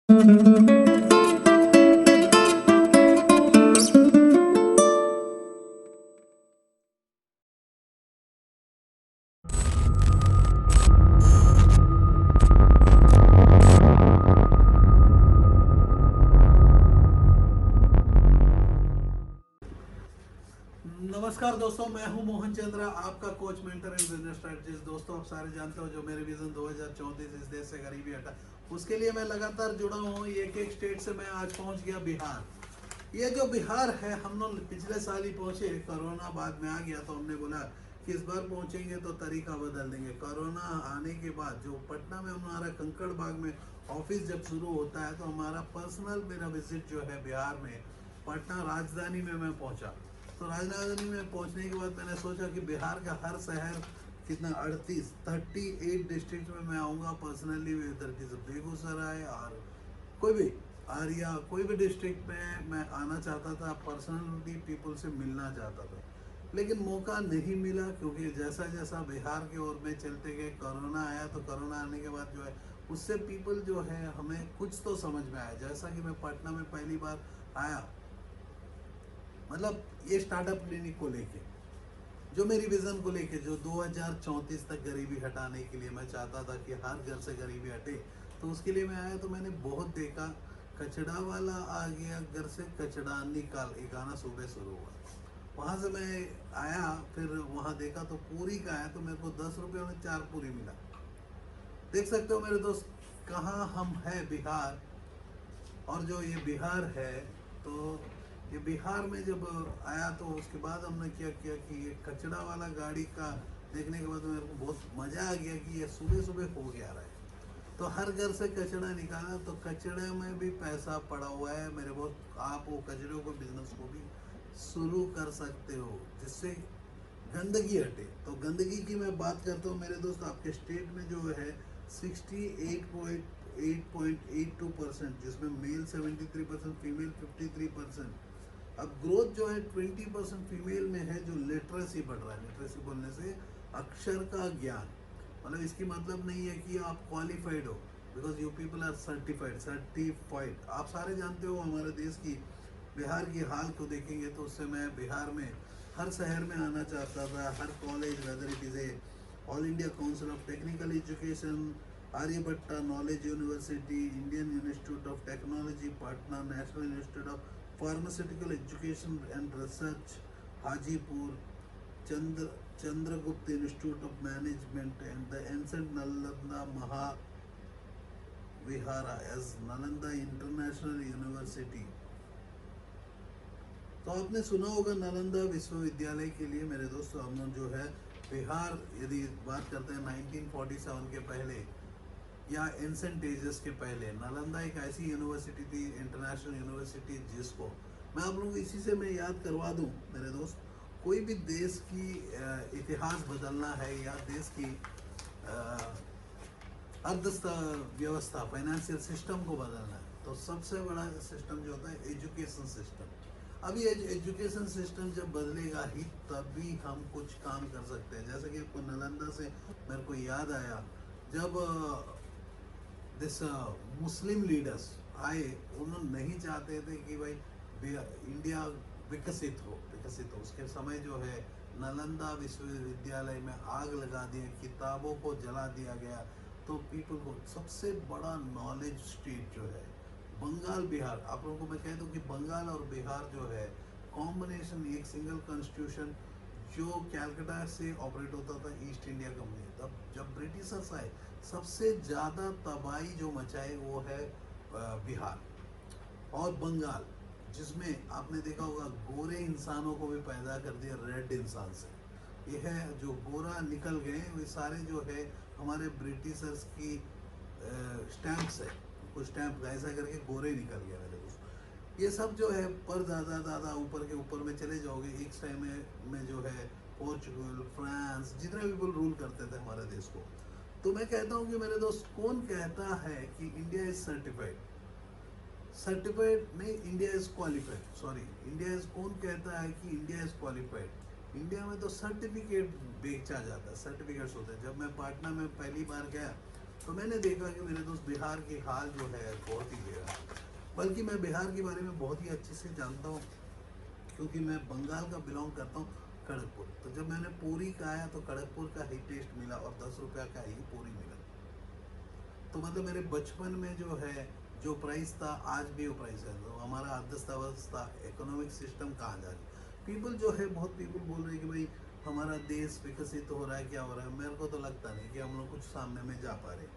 नमस्कार दोस्तों, मैं हूं मोहन चंद्रा, आपका coach, mentor and business strategist. दोस्तों, आप सारे जानते हो जो मेरे विजन 2034 इस देश से गरीबी हटा, उसके लिए मैं लगातार जुड़ा हूं। एक एक स्टेट से मैं आज पहुंच गया बिहार। ये जो बिहार है, हम लोग पिछले साल ही पहुंचे, कोरोना बाद में आ गया तो हमने बोला कि इस बार पहुंचेंगे तो तरीका बदल देंगे। कोरोना आने के बाद जो पटना में हमारा कंकड़ बाग में ऑफिस जब शुरू होता है तो हमारा पर्सनल मेरा विजिट जो है बिहार में, पटना राजधानी में मैं पहुंचा। तो राजधानी में पहुंचने के बाद मैंने सोचा कि बिहार का हर शहर कितना 38 डिस्ट्रिक्ट में मैं आऊँगा पर्सनली, इधर की बेगूसराय और कोई भी आरिया कोई भी डिस्ट्रिक्ट में मैं आना चाहता था, पर्सनली पीपल से मिलना चाहता था। लेकिन मौका नहीं मिला क्योंकि जैसा जैसा बिहार की ओर में चलते गए कोरोना आया, तो कोरोना आने के बाद जो है उससे पीपल जो है हमें कुछ तो समझ में आया। जैसा कि मैं पटना में पहली बार आया, मतलब ये स्टार्टअप क्लिनिक को लेके, जो मेरी विजन को लेके, जो 2034 तक गरीबी हटाने के लिए मैं चाहता था कि हर घर से गरीबी हटे, तो उसके लिए मैं आया। तो मैंने बहुत देखा, कचड़ा वाला आ गया घर से कचड़ा निकाल, एक गाना सुबह शुरू हुआ। वहाँ से मैं आया, फिर वहाँ देखा तो पूरी का है, तो मेरे को 10 रुपये में 4 पूरी मिला। देख सकते हो मेरे दोस्त, कहाँ हम हैं, बिहार। और जो ये बिहार है, तो ये बिहार में जब आया तो उसके बाद हमने क्या किया कि ये कचड़ा वाला गाड़ी का देखने के बाद मेरे को बहुत मज़ा आ गया कि ये सुबह सुबह हो गया रहा है। तो हर घर से कचड़ा निकाला, तो कचड़े में भी पैसा पड़ा हुआ है मेरे बहुत। आप वो कचड़े को बिजनेस को भी शुरू कर सकते हो जिससे गंदगी हटे। तो गंदगी की मैं बात करता हूँ मेरे दोस्त, आपके स्टेट में जो है 68.82%, जिसमें मेल 73%, फीमेल 53%। अब ग्रोथ जो है 20% फीमेल में है, जो लिटरेसी बढ़ रहा है। लिटरेसी बोलने से अक्षर का ज्ञान, मतलब इसकी मतलब नहीं है कि आप क्वालिफाइड हो, because you people are certified. आप सारे जानते हो हमारे देश की, बिहार की हाल को देखेंगे तो उससे मैं बिहार में हर शहर में आना चाहता था। हर college, whether it is a all India council of technical education, Aryabhatta knowledge university, Indian institute of technology Patna, national institute of pharmaceutical education and research Hajipur, Chandragupt institute of management and the ancient Nalanda Mahavihara as Nalanda international university. तो आपने सुना होगा नालंदा विश्वविद्यालय के लिए मेरे दोस्तों। हम लोग जो है बिहार, यदि बात करते हैं 1947 के पहले या एंसेंट एजेस के पहले, नालंदा एक ऐसी यूनिवर्सिटी थी, इंटरनेशनल यूनिवर्सिटी, जिसको मैं आप लोगों को इसी से मैं याद करवा दूं मेरे दोस्त। कोई भी देश की इतिहास बदलना है या देश की अर्थव्यवस्था, फाइनेंशियल सिस्टम को बदलना है, तो सबसे बड़ा सिस्टम जो होता है एजुकेशन सिस्टम। अभी एजुकेशन सिस्टम जब बदलेगा ही तभी हम कुछ काम कर सकते हैं। जैसे कि नालंदा से मेरे को याद आया, जब दिस मुस्लिम लीडर्स आए, उन्होंने नहीं चाहते थे कि भाई इंडिया विकसित हो। उसके समय जो है नालंदा विश्वविद्यालय में आग लगा दिया, किताबों को जला दिया गया। तो पीपल को सबसे बड़ा नॉलेज स्टेट जो है बंगाल, बिहार, आप लोगों को मैं कह दूं कि बंगाल और बिहार जो है कॉम्बिनेशन, एक सिंगल कॉन्स्टिट्यूशन जो कैलकाटा से ऑपरेट होता था, ईस्ट इंडिया कंपनी। तब जब ब्रिटिशर्स आए, सबसे ज़्यादा तबाही जो मचाए वो है बिहार और बंगाल, जिसमें आपने देखा होगा गोरे इंसानों को भी पैदा कर दिया रेड इंसान से। ये है जो गोरा निकल गए, वे सारे जो है हमारे ब्रिटिशर्स की स्टैंप्स है। कुछ स्टैंप ऐसा करके गोरे निकल गया मेरे दोस्त। ये सब जो है पर दादा दादा ऊपर के ऊपर में चले जाओगे, एक टाइम में जो है पोर्चुगल, फ्रांस, जितने पीपल रूल करते थे हमारे देश को। तो मैं कहता हूँ कि मेरे दोस्त, कौन कहता है कि इंडिया इज सर्टिफाइड नहीं, India is qualified, sorry, India is, कौन कहता है कि इंडिया इज क्वालिफाइड। इंडिया में तो सर्टिफिकेट बेचा जाता है, सर्टिफिकेट्स होते हैं। जब मैं पटना में पहली बार गया तो मैंने देखा कि मेरे दोस्त बिहार के हाल जो है बहुत ही बेकार है। बल्कि मैं बिहार के बारे में बहुत ही अच्छे से जानता हूँ, क्योंकि मैं बंगाल का बिलोंग करता हूँ, खड़गपुर। तो जब मैंने पूरी खाया तो खड़गपुर का ही टेस्ट मिला और 10 रुपया का ही पूरी मिला। तो मतलब मेरे बचपन में जो है जो प्राइस था आज भी वो प्राइस है। तो हमारा अर्थव्यवस्था इकोनॉमिक सिस्टम कहाँ जा रही है। पीपल जो है बहुत पीपल बोल रहे हैं कि भाई हमारा देश विकसित हो रहा है, क्या हो रहा है। मेरे को तो लगता नहीं कि हम लोग कुछ सामने में जा पा रहे।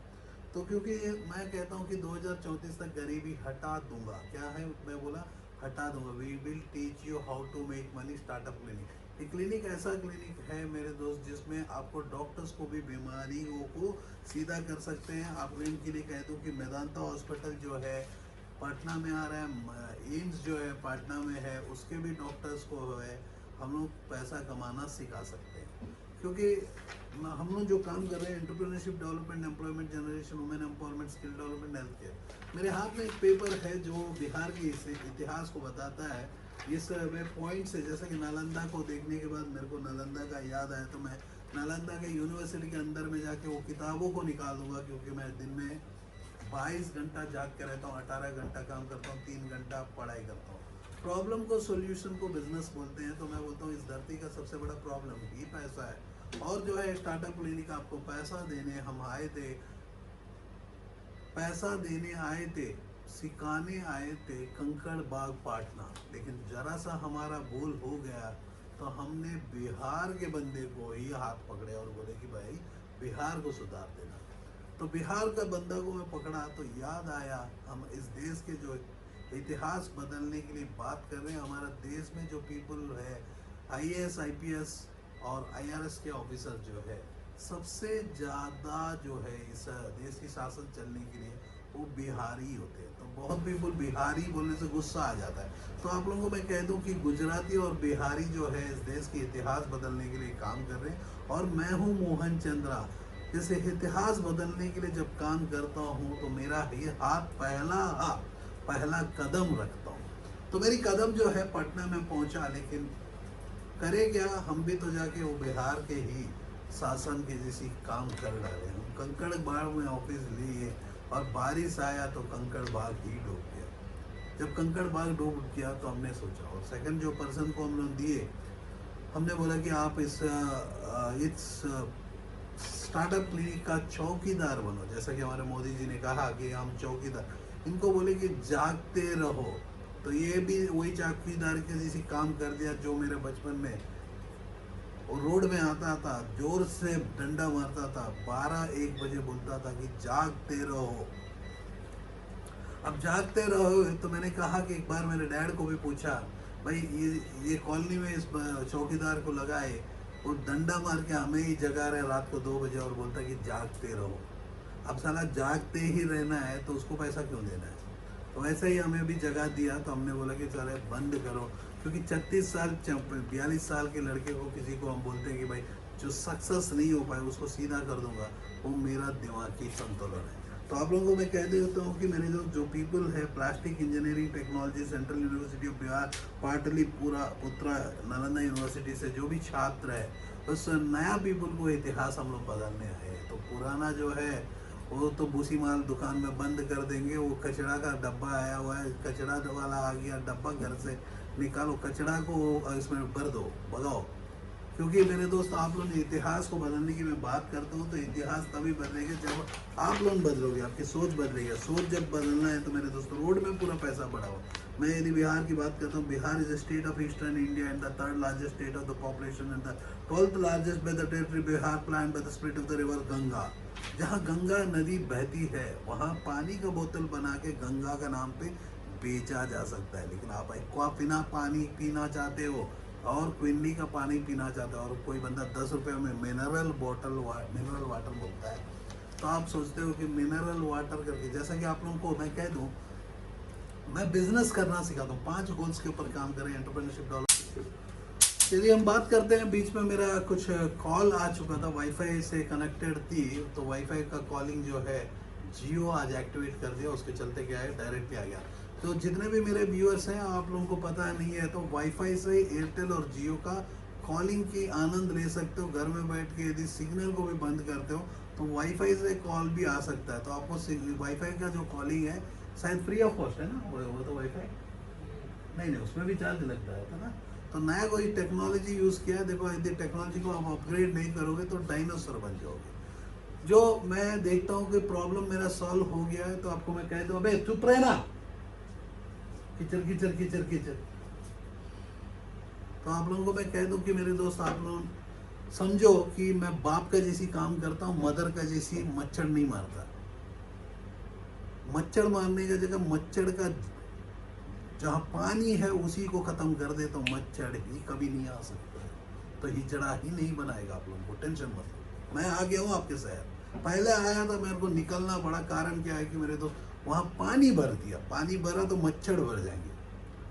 तो क्योंकि मैं कहता हूँ कि 2034 तक गरीबी हटा दूंगा। क्या है मैं बोला, हटा दूंगा। We will teach you how to make money startup clinic. ये क्लिनिक ऐसा क्लिनिक है मेरे दोस्त जिसमें आपको डॉक्टर्स को भी बीमारियों को सीधा कर सकते हैं। आप इनके लिए कह दूँ कि मेदांता हॉस्पिटल जो है पटना में आ रहा है, एम्स जो है पटना में है, उसके भी डॉक्टर्स को है हम लोग पैसा कमाना सिखा सकते हैं। क्योंकि हम लोग जो काम कर रहे हैं entrepreneurship development, employment generation, women empowerment, skill development, health care. मेरे हाथ में एक पेपर है जो बिहार के इतिहास को बताता है। इस वे पॉइंट से, जैसे कि नालंदा को देखने के बाद मेरे को नालंदा का याद आया, तो मैं नालंदा के यूनिवर्सिटी के अंदर में जाके वो किताबों को निकाल दूंगा। क्योंकि मैं दिन में 22 घंटा जाग के रहता हूँ, 18 घंटा काम करता हूँ, 3 घंटा पढ़ाई करता हूँ। प्रॉब्लम को सोल्यूशन को बिजनेस बोलते हैं। तो मैं बोलता हूँ इस धरती का सबसे बड़ा प्रॉब्लम ही पैसा है। और जो है स्टार्टअप क्लिनिक आपको पैसा देने हम आए थे, पैसा देने आए थे, सिखाने आए थे कंकड़ बाग पाटना। लेकिन जरा सा हमारा भूल हो गया तो हमने बिहार के बंदे को ही हाथ पकड़े और बोले कि भाई बिहार को सुधार देना। तो बिहार का बंदा को मैं पकड़ा तो याद आया हम इस देश के जो इतिहास बदलने के लिए बात कर रहे हैं। हमारा देश में जो पीपल है IAS IPS और IRS के ऑफिसर जो है सबसे ज़्यादा जो है इस देश की शासन चलने के लिए वो बिहारी होते हैं। तो बहुत पीपल बिहारी बोलने से गुस्सा आ जाता है। तो आप लोगों को मैं कह दूं कि गुजराती और बिहारी जो है इस देश की इतिहास बदलने के लिए काम कर रहे हैं। और मैं हूं मोहन चंद्रा। जैसे इतिहास बदलने के लिए जब काम करता हूं तो मेरा ये पहला कदम रखता हूं। तो मेरी कदम जो है पटना में पहुंचा। लेकिन करे क्या, हम भी तो जाके वो बिहार के ही शासन के जैसी काम कर डाले। हम कंकड़ बाग में ऑफिस लिए और बारिश आया तो कंकड़ बाग ही डूब गया। जब कंकड़ बाग डूब गया तो हमने सोचा, और सेकंड जो पर्सन को हम लोग दिए, हमने बोला कि आप इस स्टार्टअप क्लिनिक का चौकीदार बनो। जैसा कि हमारे मोदी जी ने कहा कि हम चौकीदार, इनको बोले कि जागते रहो। तो ये भी वही चौकीदार के जैसी काम कर दिया जो मेरे बचपन में और रोड में आता था, जोर से डंडा मारता था, 12-1 बजे बोलता था कि जागते रहो। अब जागते रहो तो मैंने कहा कि एक बार मेरे डैड को भी पूछा, भाई ये कॉलोनी में इस चौकीदार को लगाए, वो डंडा मार के हमें ही जगा रहे रात को 2 बजे और बोलता कि जागते रहो। अब साला जागते ही रहना है तो उसको पैसा क्यों देना है। तो वैसे ही हमें भी जगा दिया। तो हमने बोला कि चले बंद करो। क्योंकि 36 साल 42 साल के लड़के को किसी को हम बोलते हैं कि भाई जो सक्सेस नहीं हो पाए उसको सीधा कर दूंगा, वो मेरा दिमागी संतुलन है। तो आप लोगों को मैं कह देता हूँ कि मेरे जो पीपल है plastic engineering technology, central university of Bihar, Pataliputra, Nalanda university से जो भी छात्र है, उस नया पीपल को इतिहास हम लोग बदलने आए हैं। तो पुराना जो है वो तो भूसी माल दुकान में बंद कर देंगे। वो कचरा का डब्बा आया हुआ है, कचरा वाला आ गया, डब्बा घर से निकालो, कचरा को इसमें भर दो, भगाओ। क्योंकि मेरे दोस्त आप लोग इतिहास को बदलने की मैं बात करता हूँ तो इतिहास तभी बदलेगा जब आप लोग बदलोगे, आपकी सोच बदलेगी। सोच जब बदलना है तो मेरे दोस्तों रोड में पूरा पैसा बढ़ा हुआ। मैं यदि बिहार की बात करता हूँ, Bihar is the state of eastern India and the 3rd largest state of the population and the 12th largest by the territory Bihar plan by the split of the river Ganga. जहाँ गंगा नदी बहती है वहाँ पानी का बोतल बना के गंगा का नाम पे बेचा जा सकता है। लेकिन आप एक्वाफिना पानी पीना चाहते हो और क्विंडी का पानी पीना चाहता है और कोई बंदा 10 रुपये में मिनरल वाटर बोलता है, तो आप सोचते हो कि मिनरल वाटर करके। जैसा कि आप लोगों को मैं कह दूं, मैं बिजनेस करना सिखाता हूँ। 5 गोल्स के ऊपर काम करें, एंटरप्रेन्योरशिप डेवलपमेंट। यदि हम बात करते हैं, बीच में मेरा कुछ कॉल आ चुका था, वाईफाई से कनेक्टेड थी, तो वाईफाई का कॉलिंग जो है जियो आज एक्टिवेट कर दिया। उसके चलते क्या है डायरेक्टली आ गया। तो जितने भी मेरे व्यूअर्स हैं, आप लोगों को पता नहीं है तो वाईफाई से एयरटेल और जियो का कॉलिंग की आनंद ले सकते हो। घर में बैठ के यदि सिग्नल को भी बंद करते हो तो वाईफाई से कॉल भी आ सकता है। तो आपको वाईफाई का जो कॉलिंग है शायद फ्री ऑफ कॉस्ट है ना, वो तो वाईफाई नहीं नहीं, उसमें भी चार्ज लगता है ना। तो नया कोई टेक्नोलॉजी यूज़ किया है। देखो यदि टेक्नोलॉजी को आप अपग्रेड नहीं करोगे तो डायनासोर बन जाओगे। जो मैं देखता हूँ कि प्रॉब्लम मेरा सॉल्व हो गया है तो आपको मैं कह दूँ अबे चुप रहे ना, कीचड़ कीचड़ कीचड़ कीचड़। तो आप लोगों को मैं कह दूं कि मेरे दोस्त आप लोग समझो कि मैं बाप का जैसी काम करता हूँ, मदर का जैसी मच्छर नहीं मारता। मच्छर मारने का जगह मच्छर का जहाँ पानी है उसी को खत्म कर दे तो मच्छर ही कभी नहीं आ सकता है। तो हिजड़ा ही नहीं बनाएगा आप लोगों को, टेंशन मत लो। मैं आ गया हूँ आपके शहर, पहले आया था मेरे को निकलना पड़ा। कारण क्या है कि मेरे दोस्त वहाँ पानी भर दिया, पानी भरा तो मच्छर भर जाएंगे।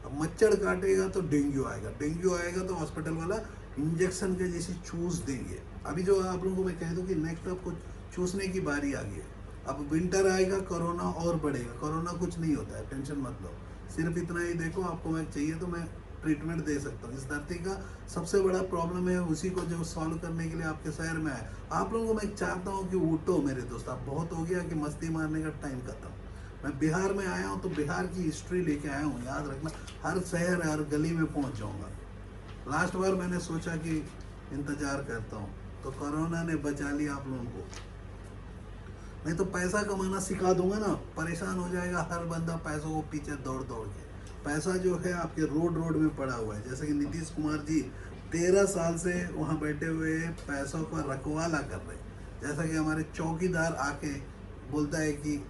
अब मच्छर काटेगा तो डेंगू आएगा, डेंगू आएगा तो हॉस्पिटल वाला इंजेक्शन के जैसे चूस देंगे। अभी जो आप लोगों को मैं कह दूं कि नेक्स्ट आपको चूसने की बारी आ गई है। अब विंटर आएगा, कोरोना और बढ़ेगा। कोरोना कुछ नहीं होता है, टेंशन मत लो। सिर्फ इतना ही देखो, आपको मैं चाहिए तो मैं ट्रीटमेंट दे सकता हूँ। इस धरती का सबसे बड़ा प्रॉब्लम है, उसी को जो सॉल्व करने के लिए आपके शहर में आए। आप लोगों को मैं चाहता हूँ कि उठो मेरे दोस्त, अब बहुत हो गया कि मस्ती मारने का टाइम खत्म। मैं बिहार में आया हूँ तो बिहार की हिस्ट्री लेके आया हूँ, याद रखना। हर शहर हर गली में पहुँच जाऊँगा। लास्ट बार मैंने सोचा कि इंतजार करता हूँ तो कोरोना ने बचा लिया आप लोगों को। नहीं तो पैसा कमाना सिखा दूंगा ना, परेशान हो जाएगा हर बंदा पैसों को पीछे दौड़ दौड़ के। पैसा जो है आपके रोड रोड में पड़ा हुआ है। जैसे कि नीतीश कुमार जी 13 साल से वहाँ बैठे हुए पैसों का रखवाला कर रहे हैं। जैसा कि हमारे चौकीदार आके बोलता है कि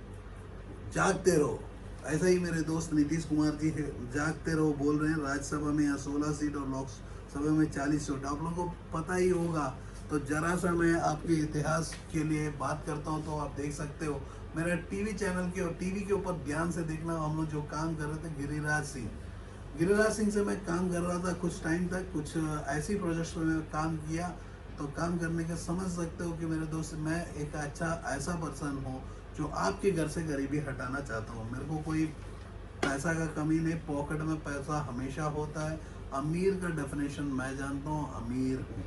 जागते रहो, ऐसा ही मेरे दोस्त नीतीश कुमार जी जागते रहो बोल रहे हैं। राज्यसभा में यहाँ 16 सीट और लोकसभा में 40 सीट, आप लोगों को पता ही होगा। तो जरा सा मैं आपके इतिहास के लिए बात करता हूँ तो आप देख सकते हो मेरा टीवी चैनल के, और टीवी के ऊपर ध्यान से देखना। हम लोग जो काम कर रहे थे गिरिराज सिंह से मैं काम कर रहा था कुछ टाइम तक। कुछ ऐसी प्रोजेक्ट्स में मैं काम किया, तो काम करने के समझ सकते हो कि मेरे दोस्त मैं एक अच्छा ऐसा पर्सन हूँ जो आपके घर से गरीबी हटाना चाहता हूँ। मेरे को कोई पैसा का कमी नहीं, पॉकेट में पैसा हमेशा होता है। अमीर का डेफिनेशन मैं जानता हूँ, अमीर हूँ।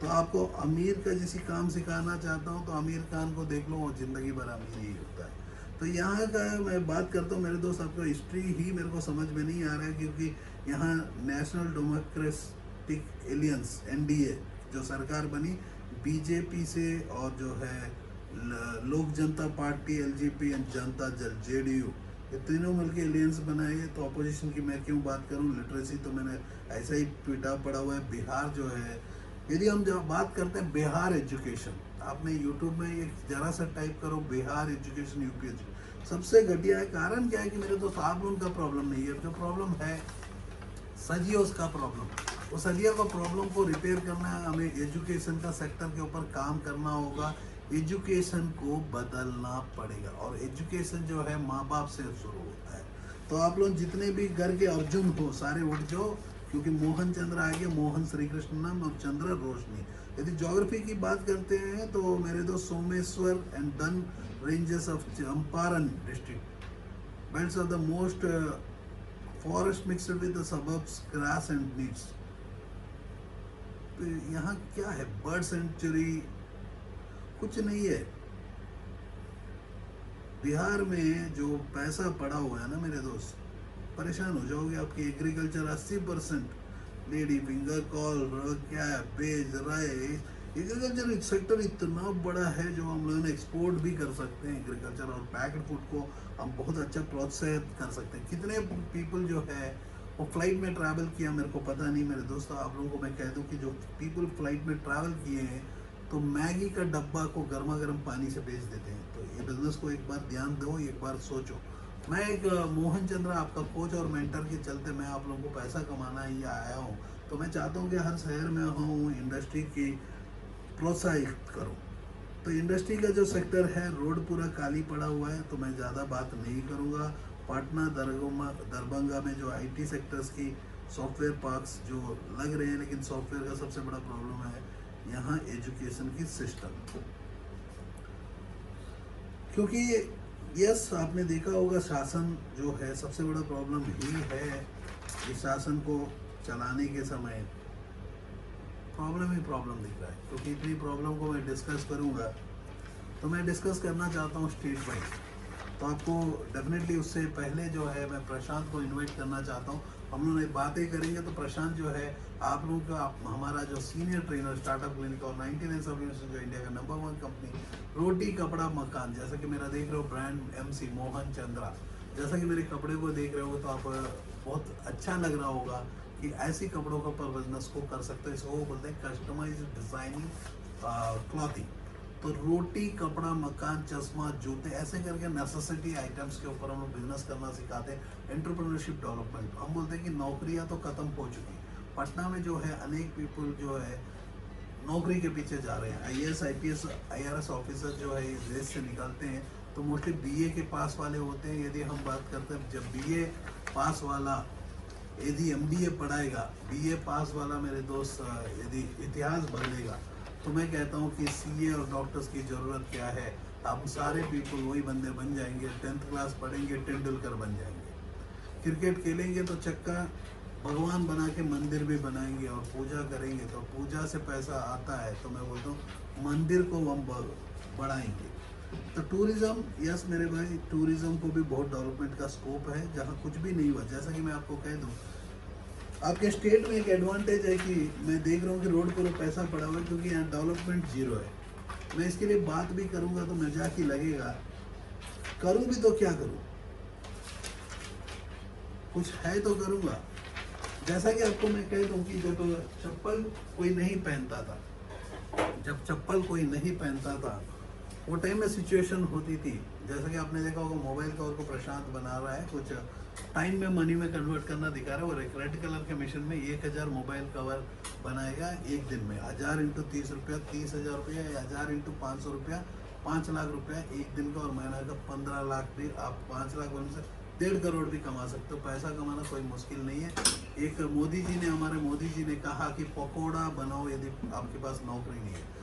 तो आपको अमीर का जैसी काम सिखाना चाहता हूँ तो आमिर खान को देख लो, वो जिंदगी भर अमीर ही होता है। तो यहाँ का मैं बात करता हूँ मेरे दोस्त, आपको हिस्ट्री ही मेरे को समझ में नहीं आ रहा है, क्योंकि यहाँ नेशनल डेमोक्रेटिक एलियंस NDA जो सरकार बनी बीजेपी से, और जो है लोक जनता party LJP Janata Dal JDU, ये तीनों मिलकर एलियंस बनाए। तो अपोजिशन की मैं क्यों बात करूं, लिटरेसी तो मैंने ऐसा ही पीटा पड़ा हुआ है। बिहार जो है, यदि हम जब बात करते हैं बिहार एजुकेशन, आपने यूट्यूब में एक जरा सा टाइप करो बिहार एजुकेशन UP एजुकेशन, सबसे घटिया है। कारण क्या है कि मेरे दोस्त आप लोगों का प्रॉब्लम नहीं है, जो प्रॉब्लम है सदियों का प्रॉब्लम। उस सदियों का प्रॉब्लम को रिपेयर करना है, हमें एजुकेशन का सेक्टर के ऊपर काम करना होगा। एजुकेशन को बदलना पड़ेगा, और एजुकेशन जो है माँ बाप से शुरू होता है। तो आप लोग जितने भी घर के अर्जुन हो सारे उठ जाओ, क्योंकि मोहन चंद्र आ गया। मोहन श्री कृष्ण नाम और चंद्र रोशनी। यदि ज्योग्राफी की बात करते हैं तो मेरे दोस्त Someshwar and Dun ranges of Champaran district belts of the most forest mixed with the suburbs grass and needs. तो यहाँ क्या है, बर्ड सेंचुरी कुछ नहीं है। बिहार में जो पैसा पड़ा हुआ है ना मेरे दोस्त, परेशान हो जाओगे। आपकी agriculture 80% lady finger call cabbage rice, agriculture sector इतना बड़ा है जो हम लोगों ने एक्सपोर्ट भी कर सकते हैं। एग्रीकल्चर और पैक्ड फूड को हम बहुत अच्छा प्रोत्साहित कर सकते हैं। कितने पीपल जो है वो फ्लाइट में ट्रैवल किया मेरे को पता नहीं मेरे दोस्तों। आप लोगों को मैं कह दूं कि जो पीपल फ्लाइट में ट्रैवल किए हैं तो मैगी का डब्बा को गर्मा गर्म पानी से बेच देते हैं। तो ये बिजनेस को एक बार ध्यान दो, एक बार सोचो। मैं एक मोहन चंद्र आपका कोच और मेंटर के चलते मैं आप लोगों को पैसा कमाना ही आया हूँ। तो मैं चाहता हूँ कि हर शहर में हूँ इंडस्ट्री की प्रोत्साहित करूँ। तो इंडस्ट्री का जो सेक्टर है, रोड पूरा खाली पड़ा हुआ है। तो मैं ज़्यादा बात नहीं करूँगा। पटना दरभंगा में जो IT सेक्टर्स की सॉफ्टवेयर पार्क्स जो लग रहे हैं, लेकिन सॉफ्टवेयर का सबसे बड़ा प्रॉब्लम है यहाँ एजुकेशन की सिस्टम। क्योंकि यस आपने देखा होगा शासन जो है सबसे बड़ा प्रॉब्लम ही है। इस शासन को चलाने के समय प्रॉब्लम ही प्रॉब्लम दिख रहा है। क्योंकि इतनी प्रॉब्लम को मैं डिस्कस करूंगा तो मैं डिस्कस करना चाहता हूँ स्टेट वाइज। तो आपको डेफिनेटली उससे पहले जो है मैं प्रशांत को इनवाइट करना चाहता हूँ। हम लोग एक बातें करेंगे। तो प्रशांत जो है आप लोगों का हमारा जो सीनियर ट्रेनर स्टार्टअप क्लिनिक और 99 सब यूनिवर्सिटी जो इंडिया का नंबर 1 कंपनी रोटी कपड़ा मकान, जैसा कि मेरा देख रहे हो ब्रांड MC मोहन चंद्रा, जैसा कि मेरे कपड़े को देख रहे हो तो आप बहुत अच्छा लग रहा होगा कि ऐसे कपड़ों का पर बिजनेस को कर सकते हो। इसको बोलते हैं कस्टमाइज डिजाइनिंग क्लॉथिंग। तो रोटी कपड़ा मकान चश्मा जूते ऐसे करके नेसेसिटी आइटम्स के ऊपर हम लोग बिजनेस करना सिखाते हैं। एंटरप्रेन्योरशिप डेवलपमेंट, हम बोलते हैं कि नौकरियां तो खत्म हो चुकी। पटना में जो है अनेक पीपल जो है नौकरी के पीछे जा रहे हैं। IAS IPS IRS ऑफिसर जो है इस देश से निकलते हैं तो मोस्टली BA के पास वाले होते हैं। यदि हम बात करते हैं जब BA पास वाला यदि MBA पढ़ाएगा, BA पास वाला मेरे दोस्त यदि इतिहास बदलेगा, तो मैं कहता हूँ कि CA और डॉक्टर्स की ज़रूरत क्या है। हम सारे पीपल वही बंदे बन जाएंगे। 10th क्लास पढ़ेंगे तेंदुलकर बन जाएंगे। क्रिकेट खेलेंगे तो चक्का भगवान बना के मंदिर भी बनाएंगे। और पूजा करेंगे तो पूजा से पैसा आता है तो मैं बोलता हूँ मंदिर को हम बढ़ाएंगे। तो टूरिज़्म, यस मेरे भाई, टूरिज़्म को भी बहुत डेवलपमेंट का स्कोप है। जहाँ कुछ भी नहीं हुआ, जैसा कि मैं आपको कह दूँ, आपके स्टेट में एक एडवांटेज है कि मैं देख रहा हूँ कि रोड पर पैसा पड़ा हुआ है क्योंकि यहाँ डेवलपमेंट जीरो है। मैं इसके लिए बात भी करूँगा तो मजाक ही लगेगा, करूँ भी तो क्या करूँ, कुछ है तो करूँगा। जैसा कि आपको मैं कह दूँ कि जब चप्पल कोई नहीं पहनता था, जब चप्पल कोई नहीं पहनता था वो टाइम में सिचुएशन होती थी। जैसा कि आपने देखा होगा मोबाइल कवर को प्रशांत बना रहा है, कुछ टाइम में मनी में कन्वर्ट करना दिखा रहा है। और एक रेड कलर के मिशन में 1000 मोबाइल कवर बनाएगा एक दिन में। 1000 × 30 रुपया 30,000 रुपया, या 1000 × 500 रुपया 5 लाख रुपया एक दिन का। और महीना का 15 लाख भी, आप 5 लाख बोलने से 1.5 करोड़ भी कमा सकते हो। पैसा कमाना कोई मुश्किल नहीं है। एक मोदी जी ने, हमारे मोदी जी ने कहा कि पकौड़ा बनाओ यदि आपके पास नौकरी नहीं है।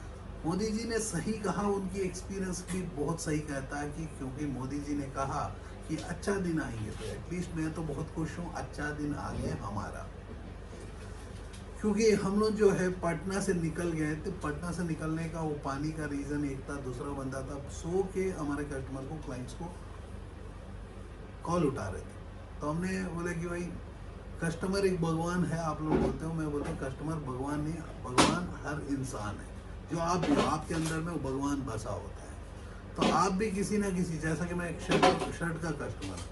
मोदी जी ने सही कहा, उनकी एक्सपीरियंस भी बहुत सही कहता है कि क्योंकि मोदी जी ने कहा कि अच्छा दिन आएंगे। तो एटलीस्ट मैं तो बहुत खुश हूँ, अच्छा दिन आ गया हमारा। क्योंकि हम लोग जो है पटना से निकल गए थे। पटना से निकलने का वो पानी का रीज़न एक था, दूसरा बंदा था सो के हमारे कस्टमर को, क्लाइंट्स को कॉल उठा रहे थे। तो हमने बोला कि भाई कस्टमर एक भगवान है, आप लोग बोलते हो, मैं बोलता हूँ कस्टमर भगवान नहीं, भगवान हर इंसान है। जो आपके अंदर में वो भगवान बसा होता है। तो आप भी किसी ना किसी, जैसा कि मैं एक शर्ट का कस्टमर,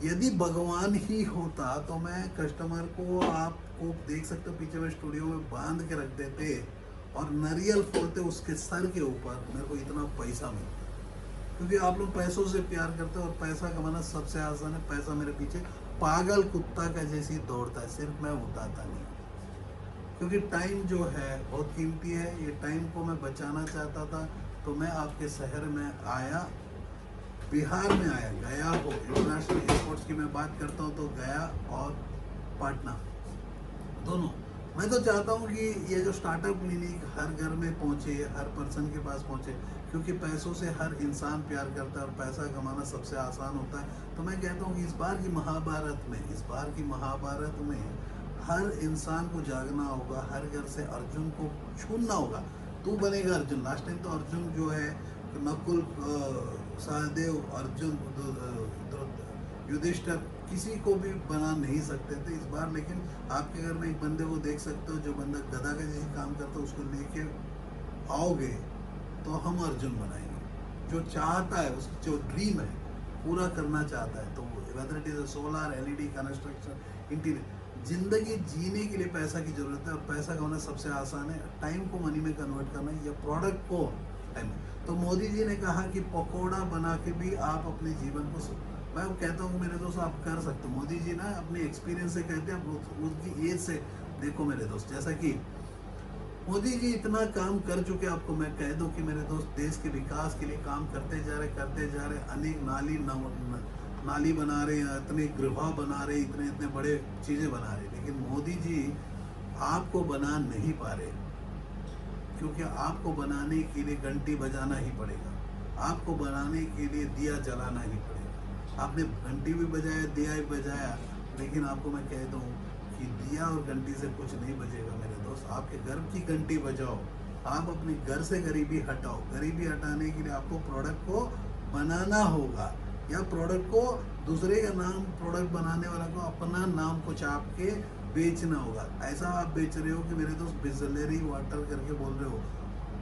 यदि भगवान ही होता तो मैं कस्टमर को, आपको देख सकते हो पीछे में स्टूडियो में बांध के रख देते और नारियल फोड़ते उसके सर के ऊपर, मेरे को इतना पैसा मिलता। क्योंकि आप लोग पैसों से प्यार करते हो और पैसा कमाना सबसे आसान है। पैसा मेरे पीछे पागल कुत्ता का जैसी दौड़ता है, सिर्फ मैं उठाता नहीं। क्योंकि टाइम जो है बहुत कीमती है। ये टाइम को मैं बचाना चाहता था तो मैं आपके शहर में आया, बिहार में आया। गया हो इंटरनेशनल एयरपोर्ट्स की मैं बात करता हूँ तो गया और पटना दोनों। मैं तो चाहता हूँ कि ये जो स्टार्टअप क्लिनिक हर घर में पहुँचे, हर पर्सन के पास पहुँचे। क्योंकि पैसों से हर इंसान प्यार करता है और पैसा कमाना सबसे आसान होता है। तो मैं कहता हूँ कि इस बार की महाभारत में हर इंसान को जागना होगा, हर घर से अर्जुन को छूना होगा। तू बनेगा अर्जुन। लास्ट टाइम तो अर्जुन जो है नकुल, सहदेव, अर्जुन, युधिष्ठिर किसी को भी बना नहीं सकते थे इस बार। लेकिन आपके घर में एक बंदे को देख सकते हो, जो बंदा गधा का जैसे काम करता है, उसको लेके आओगे तो हम अर्जुन बनाएंगे। जो चाहता है, उसकी जो ड्रीम है पूरा करना चाहता है, तो whether it is solar, LED, construction, interior, जिंदगी जीने के लिए पैसा की जरूरत है। और पैसा कमाना सबसे आसान है। टाइम को मनी में कन्वर्ट करना या प्रोडक्ट को टाइम। तो मोदी जी ने कहा कि पकौड़ा बना के भी आप अपने जीवन को, मैं कहता हूँ मेरे दोस्त आप कर सकते हो। मोदी जी ना अपने एक्सपीरियंस से कहते हैं, उनकी एज से देखो मेरे दोस्त। जैसा कि मोदी जी इतना काम कर चुके, आपको मैं कह दूं कि मेरे दोस्त देश के विकास के लिए काम करते जा रहे। अनेक नाली बना रहे हैं, इतने गृह बना रहे, इतने बड़े चीज़ें बना रहे। लेकिन मोदी जी आपको बना नहीं पा रहे, क्योंकि आपको बनाने के लिए घंटी बजाना ही पड़ेगा, आपको बनाने के लिए दिया जलाना ही पड़ेगा। आपने घंटी भी बजाया, दिया भी बजाया, लेकिन आपको मैं कह दूं कि दिया और घंटी से कुछ नहीं बजेगा मेरे दोस्त। आपके घर की घंटी बजाओ, आप अपने घर से गरीबी हटाओ। गरीबी हटाने के लिए आपको प्रोडक्ट को बनाना होगा, या प्रोडक्ट को दूसरे का नाम, प्रोडक्ट बनाने वाला को अपना नाम को छाप के बेचना होगा। ऐसा आप बेच रहे हो कि मेरे दोस्त बिस्लरी वाटर करके बोल रहे हो,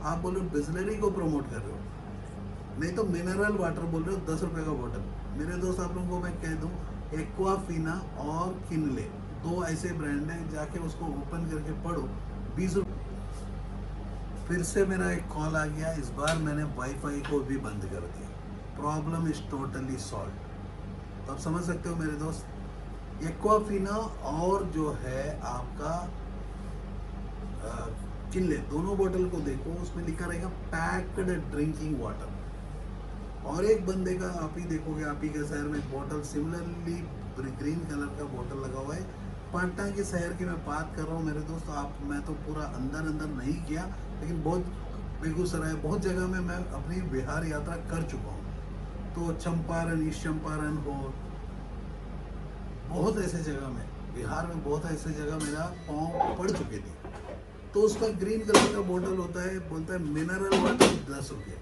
आप बोल रहे हो बिस्लरी को प्रमोट कर रहे हो, नहीं तो मिनरल वाटर बोल रहे हो 10 रुपए का बोतल। मेरे दोस्त आप लोगों को मैं कह दूं, एक्वाफिना और किनले 2 ऐसे ब्रांड हैं, जाके उसको ओपन करके पढ़ो, 20 रुपये। फिर से मेरा एक कॉल आ गया, इस बार मैंने वाईफाई को भी बंद कर दिया। Problem is totally solve. तो आप समझ सकते हो मेरे दोस्त, एक्वाफिना और जो है आपका किनले, दोनों बोतल को देखो, उसमें लिखा रहेगा पैक्ड ड्रिंकिंग वाटर। और एक बंदे का आप ही देखोगे, आप ही के शहर में एक बोतल सिमिलरली ग्रीन कलर का बोतल लगा हुआ है। पाटना के शहर की मैं बात कर रहा हूँ मेरे दोस्त। आप, मैं तो पूरा अंदर नहीं गया, लेकिन बहुत बेगूसराय, बहुत जगह में मैं अपनी बिहार यात्रा कर चुका हूँ। तो चंपारण, ईस्ट चंपारण हो, बहुत ऐसे जगह में, बिहार में बहुत ऐसे जगह मेरा पाँव पड़ चुके थे। तो उसका ग्रीन कलर का बोतल होता है, बोलता है मिनरल वाटर 10 रुपये।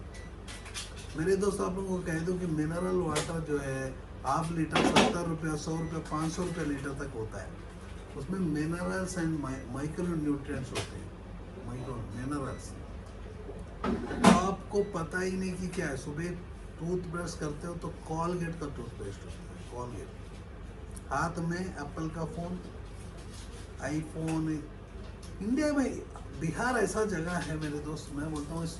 मेरे दोस्त आप लोगों को कह दूं कि मिनरल वाटर जो है हाफ लीटर 70 रुपये, 100 रुपये, 500 रुपये लीटर तक होता है। उसमें मिनरल्स एंड माइक्रो न्यूट्रिएंट्स होते हैं, माइक्रो मिनरल्स। आपको पता ही नहीं कि क्या है। सुबह टूथब्रश करते हो तो कॉलगेट का टूथपेस्ट होता है, कॉलगेट। हाथ में एप्पल का फ़ोन, आईफोन। इंडिया में, बिहार ऐसा जगह है मेरे दोस्त, मैं बोलता हूँ इस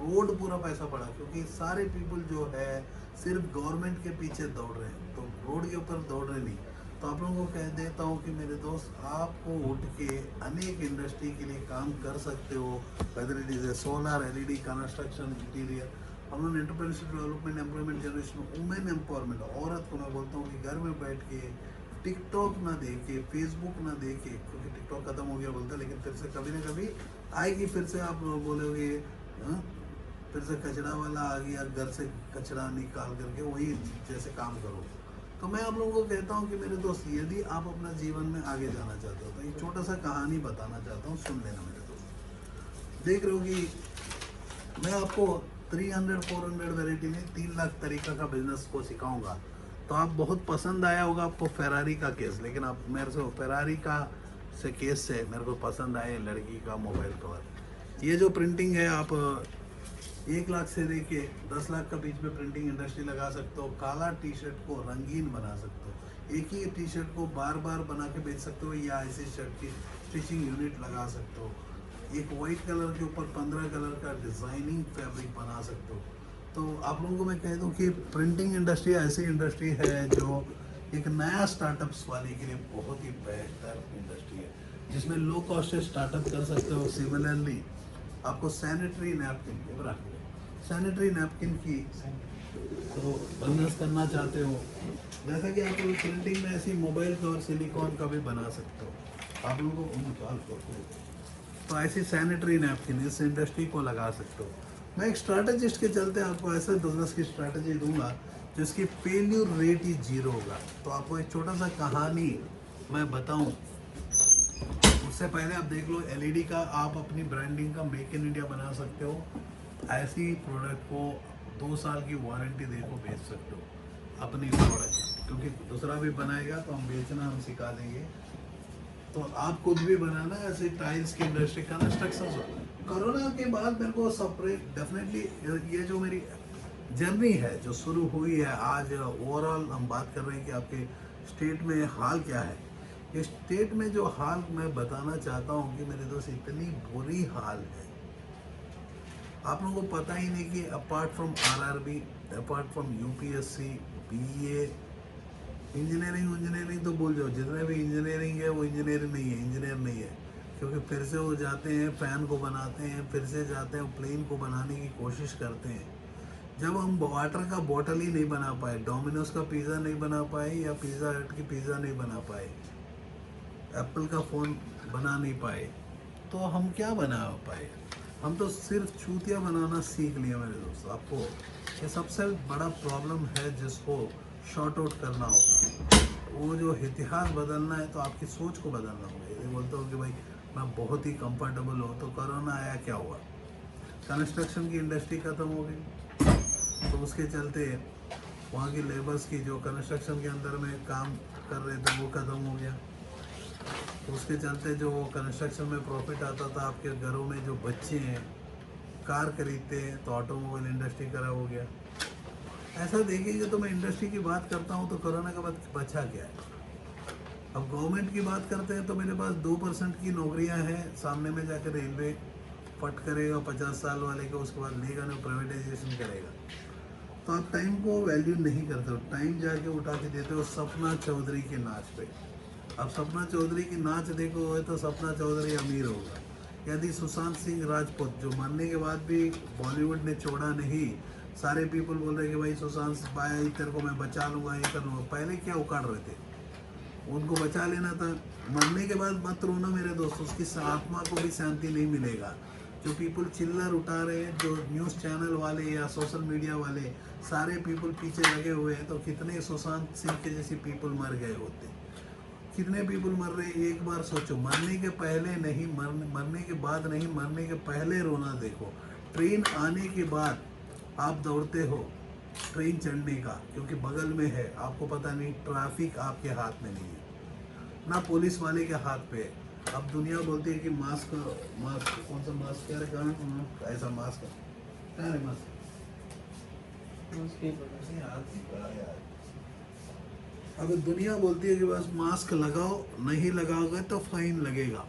रोड पूरा पैसा पड़ा, क्योंकि सारे पीपल जो है सिर्फ गवर्नमेंट के पीछे दौड़ रहे हैं, तो रोड के ऊपर दौड़ रहे नहीं। तो आप लोगों को कह देता हूँ कि मेरे दोस्त, आपको उठ के अनेक इंडस्ट्री के लिए काम कर सकते हो, whether it is a solar, LED, construction, interior, हम entrepreneurship development, employment generation, women empowerment. औरत को मैं बोलता हूँ कि घर में बैठ के टिकटॉक ना देखे, फेसबुक ना देखे, क्योंकि टिकटॉक खत्म हो गया बोलता है, लेकिन फिर से कभी ना कभी आएगी। फिर से आप बोलोगे फिर से कचरा वाला आ गया, घर से कचरा निकाल करके वही जैसे काम करो। तो मैं आप लोगों को कहता हूँ कि मेरे दोस्त, यदि आप अपना जीवन में आगे जाना चाहते हो तो एक छोटा सा कहानी बताना चाहता हूँ, सुन लेना मेरे दोस्त। देख रहे हो कि मैं आपको 300-400 वैरायटी में 3 लाख तरीका का बिजनेस को सिखाऊंगा। तो आप बहुत पसंद आया होगा आपको फेरारी का केस, लेकिन आप मेरे से फेरारी का से केस से मेरे को पसंद आए लड़की का मोबाइल कवर। ये जो प्रिंटिंग है, आप 1 लाख से लेके 10 लाख का बीच में प्रिंटिंग इंडस्ट्री लगा सकते हो। काला टी शर्ट को रंगीन बना सकते हो, एक ही टी शर्ट को बार बार बना के बेच सकते हो, या ऐसे शर्ट की स्टिचिंग यूनिट लगा सकते हो। एक वाइट कलर के ऊपर 15 कलर का डिज़ाइनिंग फैब्रिक बना सकते हो। तो आप लोगों को मैं कह दूं कि प्रिंटिंग इंडस्ट्री ऐसी इंडस्ट्री है जो एक नया स्टार्टअप्स वाले के लिए बहुत ही बेहतर इंडस्ट्री है, जिसमें लो कॉस्ट से स्टार्टअप कर सकते हो। सिमिलरली आपको सैनिटरी नैपकिन की तो बिजनेस करना चाहते हो, जैसा कि आप लोग प्रिंटिंग में ऐसी मोबाइल कवर सिलिकॉन का भी बना सकते हो। आप लोगों को तो ऐसी सैनिटरी नैपकिन इस इंडस्ट्री को लगा सकते हो। मैं एक स्ट्रैटेजिस्ट के चलते आपको ऐसे बिजनेस की स्ट्रैटेजी दूंगा जिसकी फेल्यूर रेट ही 0 होगा। तो आपको एक छोटा सा कहानी मैं बताऊं, उससे पहले आप देख लो, एलईडी का आप अपनी ब्रांडिंग का मेक इन इंडिया बना सकते हो। ऐसी प्रोडक्ट को 2 साल की वारंटी देकर बेच सकते हो अपनी प्रोडक्ट, क्योंकि दूसरा भी बनाएगा तो हम बेचना हम सिखा देंगे। तो आप खुद भी बनाना ऐसे टाइल्स की इंडस्ट्री, कंस्ट्रक्शन। कोरोना के बाद मेरे को सेपरेट डेफिनेटली ये जो मेरी जर्नी है जो शुरू हुई है, आज ओवरऑल हम बात कर रहे हैं कि आपके स्टेट में हाल क्या है। ये स्टेट में जो हाल मैं बताना चाहता हूँ कि मेरे दोस्त, इतनी बुरी हाल है, आप लोगों को पता ही नहीं कि apart from RRB, apart from UPSC, BA, engineering तो बोल जाओ, जितने भी इंजीनियरिंग है वो इंजीनियरिंग नहीं है, इंजीनियर नहीं है। क्योंकि फिर से वो जाते हैं फ़ैन को बनाते हैं, फिर से जाते हैं प्लेन को बनाने की कोशिश करते हैं। जब हम वाटर का बॉटल ही नहीं बना पाए, डोमिनोज का पिज़्ज़ा नहीं बना पाए, या पिज़्ज़ा हट की पिज़्ज़ा नहीं बना पाए, एप्पल का फ़ोन बना नहीं पाए, तो हम क्या बना पाए? हम तो सिर्फ चूतिया बनाना सीख लिया मेरे दोस्त। आपको ये सबसे बड़ा प्रॉब्लम है जिसको शॉर्ट आउट करना होगा। वो जो इतिहास बदलना है तो आपकी सोच को बदलना होगा। ये बोलता हूँ कि भाई मैं बहुत ही कंफर्टेबल हूँ, तो कोरोना आया क्या हुआ? कंस्ट्रक्शन की इंडस्ट्री ख़त्म हो गई, तो उसके चलते वहाँ की लेबर्स की जो कंस्ट्रक्शन के अंदर में काम कर रहे थे वो ख़त्म हो गया। तो उसके चलते जो कंस्ट्रक्शन में प्रॉफिट आता था, आपके घरों में जो बच्चे हैं कार खरीदते हैं, तो ऑटोमोबाइल इंडस्ट्री खराब हो गया। ऐसा देखेंगे तो मैं इंडस्ट्री की बात करता हूँ तो कोरोना के बाद बचा क्या है। अब गवर्नमेंट की बात करते हैं तो मेरे पास 2% की नौकरियां हैं, सामने में जाकर रेलवे फट करेगा 50 साल वाले को, उसके बाद लेगा ना प्राइवेटाइजेशन करेगा। तो आप टाइम को वैल्यू नहीं करते हो, टाइम जाके उठा के देते हो सपना चौधरी के नाच पे। अब सपना चौधरी की नाच देखोगे तो सपना चौधरी अमीर होगा। यदि सुशांत सिंह राजपूत जो मरने के बाद भी बॉलीवुड ने छोड़ा नहीं, सारे पीपल बोल रहे कि भाई सुशांत भाई तेरे को मैं बचा लूँगा, ये कर लूँगा, पहले क्या उखाड़ रहे थे, उनको बचा लेना था। मरने के बाद मत रोना मेरे दोस्तों, उसकी आत्मा को भी शांति नहीं मिलेगा। जो पीपल चिल्लर उठा रहे हैं, जो न्यूज़ चैनल वाले या सोशल मीडिया वाले सारे पीपल पीछे लगे हुए हैं, तो कितने सुशांत सिंह के जैसे पीपल मर गए होते, कितने पीपल मर रहे हैं। एक बार सोचो, मरने के पहले नहीं, मरने के बाद नहीं, मरने के पहले रोना देखो। ट्रेन आने के बाद आप दौड़ते हो ट्रेन चढ़ने का, क्योंकि बगल में है, आपको पता नहीं, ट्रैफिक आपके हाथ में नहीं है, ना पुलिस वाले के हाथ पे है। अब दुनिया बोलती है कि मास्क, मास्क कौन सा मास्क, क्या रे, कहाँ ऐसा मास्क कहाँ है, मास्क अब दुनिया बोलती है कि बस मास्क लगाओ, नहीं लगाओगे तो फाइन लगेगा,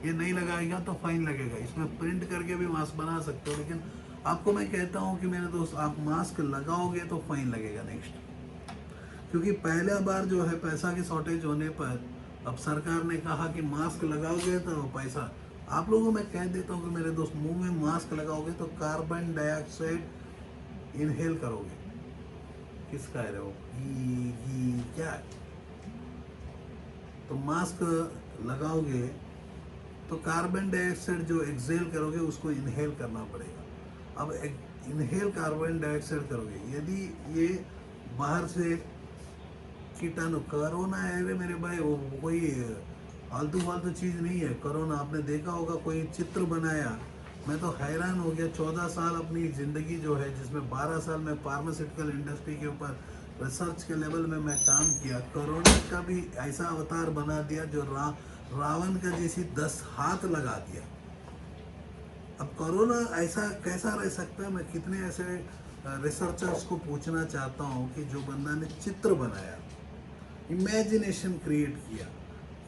ये नहीं लगाएगा तो फाइन लगेगा। इसमें प्रिंट करके भी मास्क बना सकते हो, लेकिन आपको मैं कहता हूँ कि मेरे दोस्त, आप मास्क लगाओगे तो फाइन लगेगा नेक्स्ट। क्योंकि पहला बार जो है पैसा की शॉर्टेज होने पर अब सरकार ने कहा कि मास्क लगाओगे तो पैसा, आप लोगों को मैं कह देता हूँ कि मेरे दोस्त, मुंह में मास्क लगाओगे तो कार्बन डाइऑक्साइड इनहेल करोगे। किसका है वो, क्या है? तो मास्क लगाओगे तो कार्बन डाइऑक्साइड जो एक्सेल करोगे उसको इनहेल करना पड़ेगा। अब इनहेल कार्बन डाइऑक्साइड करोगे, यदि ये बाहर से कीटाणु, कोरोना है रे मेरे भाई, वो कोई आलतू फालतू चीज़ नहीं है। कोरोना आपने देखा होगा, कोई चित्र बनाया, मैं तो हैरान हो गया। 14 साल अपनी ज़िंदगी जो है, जिसमें 12 साल में फार्मास्यूटिकल इंडस्ट्री के ऊपर रिसर्च के लेवल में मैं काम किया, कोरोना का भी ऐसा अवतार बना दिया जो रावण का जैसी 10 हाथ लगा दिया। अब कोरोना ऐसा कैसा रह सकता है? मैं कितने ऐसे रिसर्चर्स को पूछना चाहता हूँ कि जो बंदा ने चित्र बनाया, इमेजिनेशन क्रिएट किया,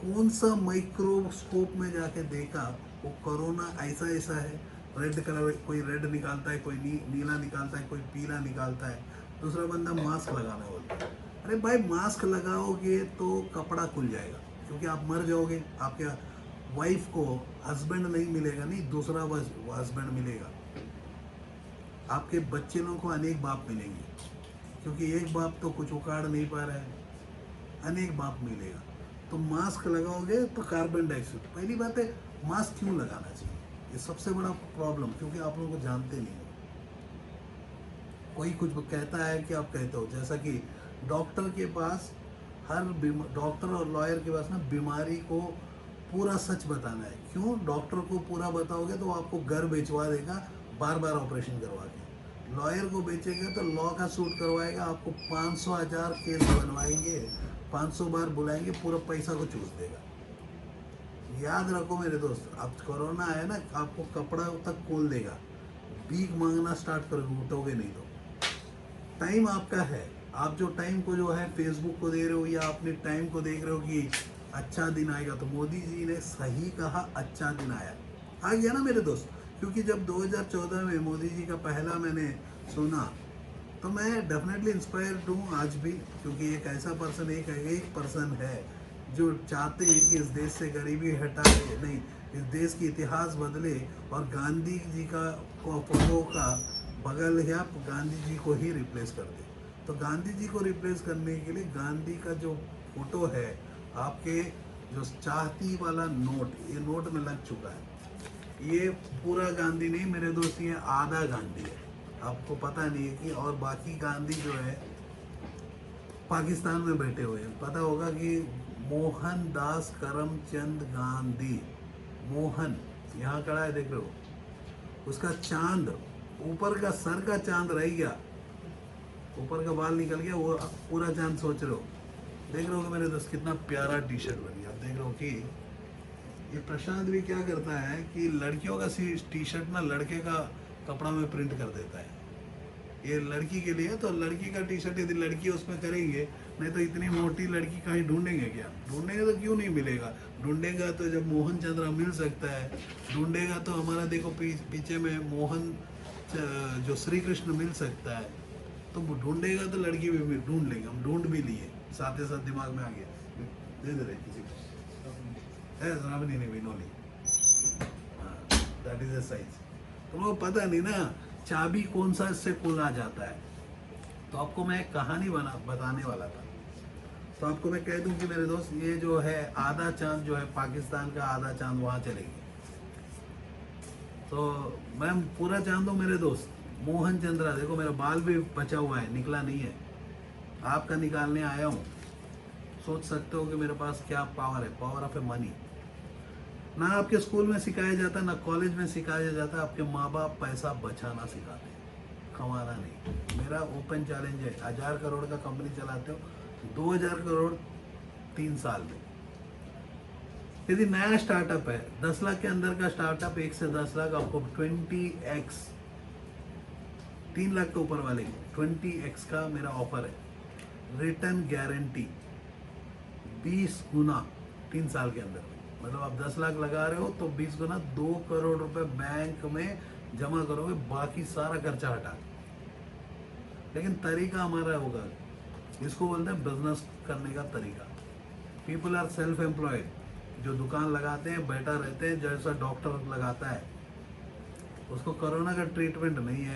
कौन सा माइक्रोस्कोप में जाके देखा वो कोरोना ऐसा ऐसा है, रेड कलर, कोई रेड निकालता है, कोई नीला निकालता है, कोई पीला निकालता है, दूसरा बंदा मास्क लगाना बोलता है। अरे भाई, मास्क लगाओगे तो कपड़ा खुल जाएगा, क्योंकि आप मर जाओगे, आपके वाइफ को हस्बैंड नहीं मिलेगा, नहीं दूसरा हस्बैंड मिलेगा, आपके बच्चे लोगों को अनेक बाप मिलेंगे, क्योंकि एक बाप तो कुछ उखाड़ नहीं पा रहा है, अनेक बाप मिलेगा। तो मास्क लगाओगे तो कार्बन डाइऑक्साइड, पहली बात है मास्क क्यों लगाना चाहिए, ये सबसे बड़ा प्रॉब्लम, क्योंकि आप लोगों को जानते नहीं हो। कोई कुछ कहता है कि आप कहते हो, जैसा कि डॉक्टर के पास, हर डॉक्टर और लॉयर के पास ना बीमारी को पूरा सच बताना है। क्यों? डॉक्टर को पूरा बताओगे तो आपको घर बेचवा देगा बार बार ऑपरेशन करवा के, लॉयर को बेचेगा तो लॉ का सूट करवाएगा, आपको 500,000 केस बनवाएंगे, 500 बार बुलाएंगे, पूरा पैसा को चूस देगा। याद रखो मेरे दोस्त, अब कोरोना है ना, आपको कपड़ा तक खोल देगा, भीख मांगना स्टार्ट करोगे, उठोगे नहीं तो। टाइम आपका है, आप जो टाइम को जो है फेसबुक को दे रहे हो या अपने टाइम को देख रहे हो कि अच्छा दिन आएगा, तो मोदी जी ने सही कहा, अच्छा दिन आया, आ गया ना मेरे दोस्त। क्योंकि जब 2014 में मोदी जी का पहला मैंने सुना तो मैं डेफिनेटली इंस्पायर्ड हूँ आज भी, क्योंकि एक ऐसा पर्सन, एक पर्सन है जो चाहते हैं कि इस देश से गरीबी हटाए, नहीं इस देश की इतिहास बदले, और गांधी जी का फोटो का बगल या गांधी जी को ही रिप्लेस कर दे। तो गांधी जी को रिप्लेस करने के लिए गांधी का जो फोटो है, आपके जो चाहती वाला नोट, ये नोट में लग चुका है। ये पूरा गांधी नहीं मेरे दोस्त, ये आधा गांधी है, आपको पता नहीं है कि, और बाकी गांधी जो है पाकिस्तान में बैठे हुए हैं। पता होगा कि मोहनदास करमचंद गांधी, मोहन यहाँ खड़ा है, देख रहे हो, उसका चांद, ऊपर का सर का चांद रह गया, ऊपर का बाल निकल गया, वो पूरा चांद सोच रहे हो। देख रहे हो कि मेरे दोस्त कितना प्यारा टी शर्ट बन गया। आप देख रहे हो कि ये प्रशांत भी क्या करता है कि लड़कियों का टी शर्ट ना लड़के का कपड़ा में प्रिंट कर देता है। ये लड़की के लिए, तो लड़की का टी शर्ट यदि लड़की उसमें करेंगे, नहीं तो इतनी मोटी लड़की कहीं ढूंढेंगे क्या? ढूंढेंगे तो क्यों नहीं मिलेगा? ढूंढेगा तो जब मोहन चंद्रा मिल सकता है, ढूंढेगा तो हमारा देखो पीछे में मोहन जो श्री कृष्ण मिल सकता है, तो वो ढूंढेगा तो लड़की भी ढूंढ लेंगे। हम ढूंढ भी लिए, साथ ही साथ दिमाग में आ गया, दे दे रहे किसी को है श्रावणी ने Vinoly, that is the size. तुमको पता नहीं ना चाबी कौन सा इससे खोला जाता है। तो आपको मैं एक कहानी बताने वाला था। तो आपको मैं कह दूं कि मेरे दोस्त, ये जो है आधा चांद जो है पाकिस्तान का, आधा चांद वहाँ चलेगी। तो मैं पूरा चांद हूँ मेरे दोस्त, मोहन चंद्रा। देखो मेरा बाल भी बचा हुआ है, निकला नहीं है, आपका निकालने आया हूँ। सोच सकते हो कि मेरे पास क्या पावर है, पावर ऑफ ए मनी। ना आपके स्कूल में सिखाया जाता, ना कॉलेज में सिखाया जाता। आपके माँ बाप पैसा बचाना सिखाते हैं, कमाना नहीं। मेरा ओपन चैलेंज है, 1000 करोड़ का कंपनी चलाते हो, 2000 करोड़ 3 साल में। यदि नया स्टार्टअप है, 10 लाख के अंदर का स्टार्टअप, 1 से 10 लाख, आपको 20x, 3 लाख के ऊपर वाले 20x का मेरा ऑफर है। रिटर्न गारंटी 20 गुना 3 साल के अंदर। मतलब आप 10 लाख लगा रहे हो तो 20 गुना 2 करोड़ रुपए बैंक में जमा करोगे, बाकी सारा खर्चा हटा। लेकिन तरीका हमारा होगा, इसको बोलते हैं बिजनेस करने का तरीका। पीपल आर सेल्फ एम्प्लॉयड, जो दुकान लगाते हैं, बैठा रहते हैं, जैसा डॉक्टर लगाता है। उसको कोरोना का ट्रीटमेंट नहीं है,